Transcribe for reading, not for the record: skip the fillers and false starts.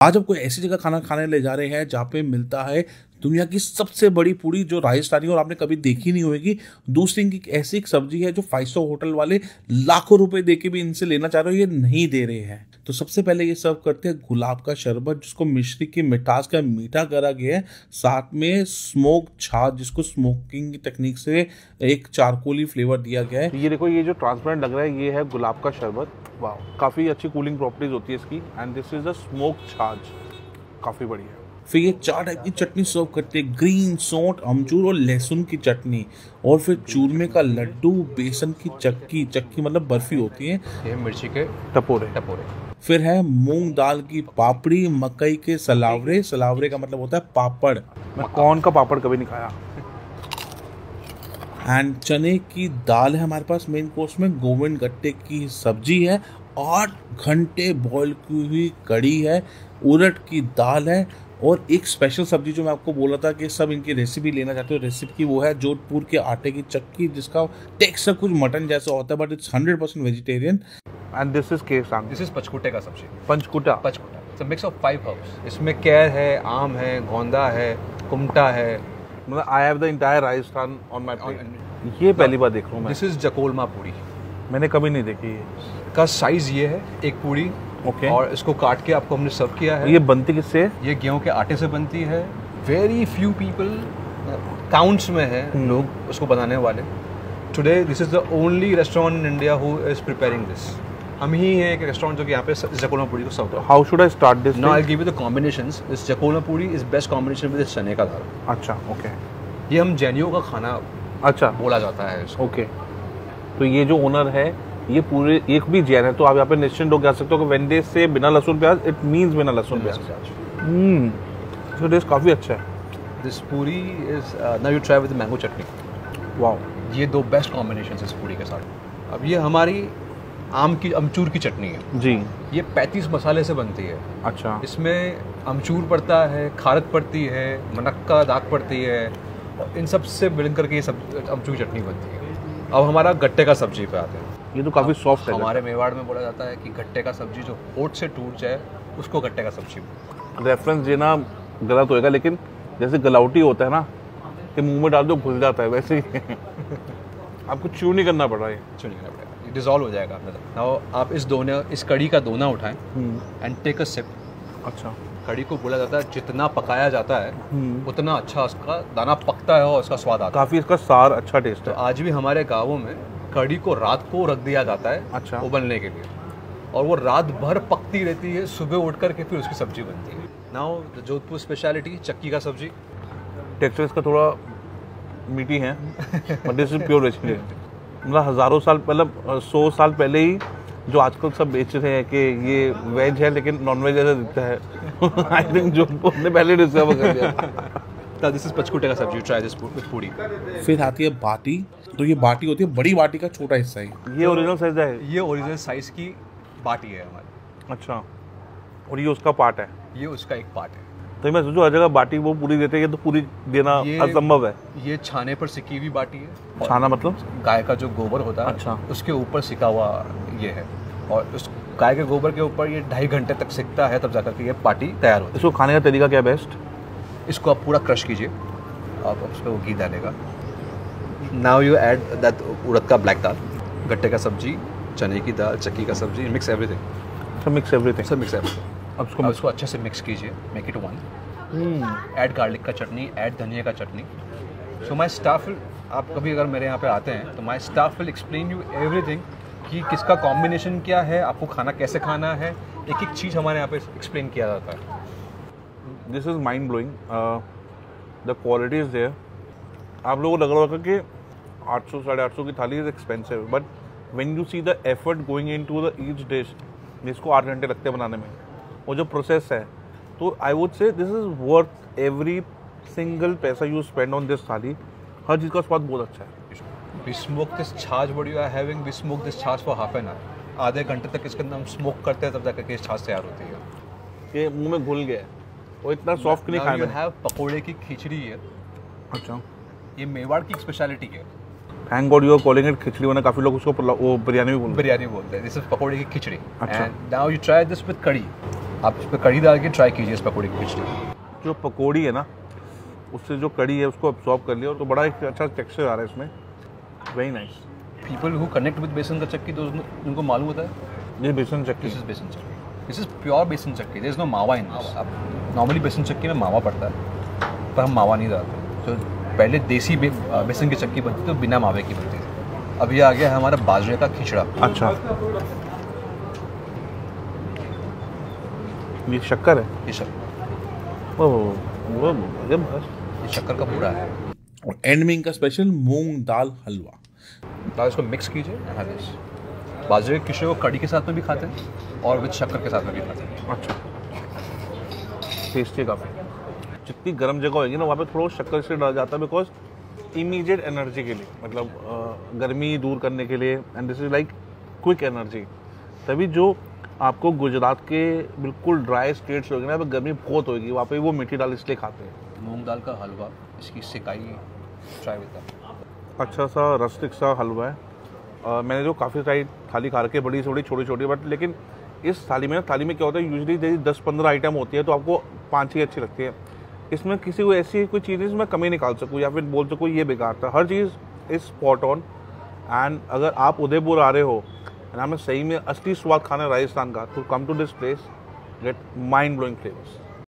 आज आपको ऐसी जगह खाना खाने ले जा रहे हैं जहाँ पे मिलता है दुनिया की सबसे बड़ी पूरी जो राजस्थानी और आपने कभी देखी नहीं होगी। दूसरी इनकी ऐसी एक सब्जी है जो 500 होटल वाले लाखों रुपए दे के भी इनसे लेना चाह रहे हो, ये नहीं दे रहे हैं। तो सबसे पहले ये सर्व करते हैं गुलाब का शरबत, जिसको मिश्री की मिठास का मीठा करा गया है, साथ में स्मोक छाछ जिसको स्मोकिंग की टेक्निक से एक चारकोली फ्लेवर दिया गया है। ये देखो, ये जो ट्रांसपेरेंट लग रहा है ये है गुलाब का शरबत। वाह, काफी अच्छी कूलिंग प्रॉपर्टीज होती है इसकी। And this is a smoke छाछ, काफी बढ़िया। फिर ये 4 टाइप की चटनी सर्व करते हैं, ग्रीन, सौंठ, अमचूर और लहसुन की चटनी, और फिर चूरमे का लड्डू, बेसन की चक्की मतलब बर्फी होती है, ये मिर्ची के टपोरे। फिर है मूंग दाल की पापड़ी, मकई के सलावरे का मतलब होता है पापड़, मैं कौन का पापड़ कभी नहीं खाया। एंड चने की दाल है हमारे पास मेन कोर्स में, गोविंद गट्टे की सब्जी है, 8 घंटे बॉईल की हुई कड़ी है, उड़द की दाल है, और एक स्पेशल सब्जी जो मैं आपको बोला था कि सब इनकी रेसिपी लेना चाहते हो रेसिपी, वो है जोधपुर के आटे की चक्की, जिसका टेक्सचर कुछ मटन जैसा होता है but it's 100% vegetarian. And this is Kesang, this is Pachkute का सब्जी। Panchkuta it's a mix of 5 herbs. इसमें कैर है, आम है, गोंदा है, कुमटा है। मतलब I have the entire Rajasthan on my plate. ये पहली बार देख रहा हूं मैं। दिस इज जकोलमा पूरी, मैंने कभी नहीं देखी है। का साइज ये है एक पूरी। ओके। और इसको काट के आपको हमने सर्व किया है। ये बनती किससे है? ये गेहूं के आटे से बनती है। वेरी फ्यू पीपल, काउंट्स में है लोग उसको बनाने वाले। Today this is the only restaurant in India who is preparing this. हम ही हैं एक रेस्टोरेंट जो कि यहाँ पे जकोलमा पूरी को सर्व करता है। How should I start this? Now I give you the combinations. This जकोलमा puri is best combination with चने का दाल। अच्छा, ओके। ये हम जैनियों का खाना अच्छा बोला जाता है इसको। ओके। तो ये जो ओनर है ये पूरे एक भी जैन है, तो आप यहाँ पे निश्चिंत होकर जा सकते हो कि वेंडे से बिना लहसुन प्याज, इट मींस बिना लहसुन प्याज। तो टेस्ट काफी अच्छा है। दिस पूरी is now you try with mango chutney. Wow, ये 2 बेस्ट कॉम्बिनेशंस इस पूरी के साथ। अब ये हमारी आम की अमचूर की चटनी है जी। ये 35 मसाले से बनती है। अच्छा। इसमें अमचूर पड़ता है, खारक पड़ती है, मनक्का दाग पड़ती है, और इन सब से मिल करके ये सब अमचूर की चटनी बनती है। अब हमारा गट्टे का सब्जी पे आते हैं। ये तो काफी सॉफ्ट है। हमारे मेवाड़ में बोला जाता है कि गट्टे का सब्जी जो होठ से टूट जाए उसको गट्टे का सब्जी। रेफरेंस देना गलत होएगा, लेकिन जैसे गलाउटी होता है ना कि मुंह में डाल दो घुल जाता है, वैसे ही आपको च्यू नहीं करना पड़ रहा है। च्यू नहीं करना पड़ेगा, ये डिजॉल्व हो जाएगा। नाउ आप इस कड़ी का दोना उठाएं एंड टेक अ सिप। अच्छा। कड़ी को बोला जाता है जितना पकाया जाता है उतना अच्छा उसका दाना पकता है और उसका स्वाद आता है। काफी इसका सार अच्छा टेस्ट तो है। आज भी हमारे गाँवों में कड़ी को रात को रख दिया जाता है। अच्छा। उबलने के लिए, और वो रात भर पकती रहती है, सुबह उठ करके फिर उसकी सब्जी बनती है। नाउ जोधपुर स्पेशलिटी चक्की का सब्जी। टेक्सचर इसका थोड़ा मीठी है but this is pure vegetarian. मतलब हजारों साल, मतलब 100 साल पहले ही जो आजकल सब बेच रहे हैं कि ये वेज है लेकिन नॉन वेज जैसा दिखता है, आई थिंक जोधपुर ने पहले डिस्कवर कर दिया। दिस इज पचकुटे का सब्जी, ट्राई दिस विद पूरी। फिर आती है बाटी। तो ये बाटी होती है बड़ी बाटी का छोटा हिस्सा ही। ये ओरिजिनल साइज है? ये ओरिजिनल साइज की बाटी है हमारी। अच्छा। और ये उसका पार्ट है? ये उसका एक पार्ट है। तो मैं सोचूं हर जगह बाटी वो पूरी देते हैं, तो पूरी देना असंभव है। ये छाने पर सिकी हुई बाटी है। छाना मतलब? गाय का जो गोबर होता है, अच्छा, उसके ऊपर सिका हुआ ये है, और उस गाय के गोबर के ऊपर ये 2.5 घंटे तक सिकता है, तब जाकर के ये बाटी तैयार होती है। इसको खाने का तरीका क्या बेस्ट? इसको आप पूरा क्रश कीजिए, आप उस पर वो घी डालेगा। नाउ यू ऐड दैट उड़द का ब्लैक दाल, गट्टे का सब्जी, चने की दाल, चक्की का सब्जी, मिक्स एवरीथिंग। Mix everything. अब इसको अच्छे से मिक्स कीजिए, make it one. Add garlic का चटनी, ऐड धनिया का चटनी। सो माई स्टाफ, आप कभी अगर मेरे यहाँ पे आते हैं तो my staff will explain you everything कि किसका कॉम्बिनेशन क्या है, आपको खाना कैसे खाना है, एक एक चीज़ हमारे यहाँ पे एक्सप्लेन किया जाता है। This is mind blowing, the quality is there. आप लोगों को लग रहा होगा कि 800 850 की थाली is expensive, but when you see the effort going into the each dish, जिसको 8 घंटे लगते हैं बनाने में, वो जो प्रोसेस है, तो I would say this is worth every single पैसा यू स्पेंड ऑन दिस थाली। हर चीज़ का स्वाद बहुत अच्छा है। We smoke this छाछ what you are having, we smoke this छाछ for half an hour। आधे घंटे तक इसके अंदर हम स्मोक करते हैं, तब जाकर के छाछ तैयार होती है। ये मुंह में घुल गया है, वो इतना सॉफ्ट नहीं खाया मैंने। हैव पकोड़े की खिचड़ी है। अच्छा। ये मेवाड़ की स्पेशलिटी है। Thank God you are calling it khichdi, वरना काफी लोग उसको वो बिरयानी भी बोलते हैं। बिरयानी बोलते हैं। दिस इज पकोड़े की खिचड़ी। अच्छा। And now you try this with कड़ी। आप इस पर कड़ी डाल के ट्राई कीजिए इस पकौड़ी की खिचड़ी। जो पकौड़ी है ना, उससे जो कड़ी है उसको अब्सॉर्ब कर लिया, और तो बड़ा एक अच्छा टेक्सचर आ रहा है इसमें, very nice. People who connect with बेसन का चक्की, तो उनको मालूम होता है ये बेसन चक्की, दिस इज बेसन चक्की, दिस इज प्योर बेसन चक्की, देयर इज नो मावा इन दिस। अब नॉर्मली बेसन चक्की में मावा पड़ता है, पर हम मावा नहीं डालते। तो पहले देसी बेसन की चक्की बनती थी तो बिना मावे की बनती थी। अब ये आ गया है हमारा बाजरे का खिचड़ा। अच्छा, ये शक्कर है, ये शक्कर, वो ये शक्कर का बूरा है। और एंड में इनका स्पेशल मूंग दाल हलवा। तो इसको मिक्स कीजिए। हाँ दिस बाजरे के खिचड़े को कड़ी के साथ में भी खाते हैं और विद शक्कर के साथ में भी खाते हैं। अच्छा, टेस्टी काफ़ी। जितनी गर्म जगह होगी ना वहाँ पे थोड़ा शक्कर से डाला जाता है, बिकॉज इमीडिएट एनर्जी के लिए, मतलब गर्मी दूर करने के लिए, and this is like quick energy. तभी जो आपको गुजरात के बिल्कुल ड्राई स्टेट्स होगी ना, वहाँ पे गर्मी बहुत होगी, वहाँ पे वो मीठी दाल इसलिए खाते हैं। मूंग दाल का हलवा, इसकी सिकाई ट्राई विद दैट। अच्छा सा रस्टिक सा हलवा है। मैंने जो काफ़ी सारी थाली खा रखी है, बड़ी से बड़ी, छोटी छोटी, बट लेकिन इस थाली में क्या होता है, यूजुअली 10-15 आइटम होती है तो आपको 5 ही अच्छी लगती है। इसमें किसी को ऐसी कोई चीज़ जिसमें कमी निकाल सकूँ या फिर बोल सकूँ ये बेकार था। हर चीज़ इज स्पॉट ऑन। एंड अगर आप उदयपुर आ रहे हो एंड हमें सही में असली स्वाद खाना है राजस्थान का, तो come to this place, get mind blowing flavours.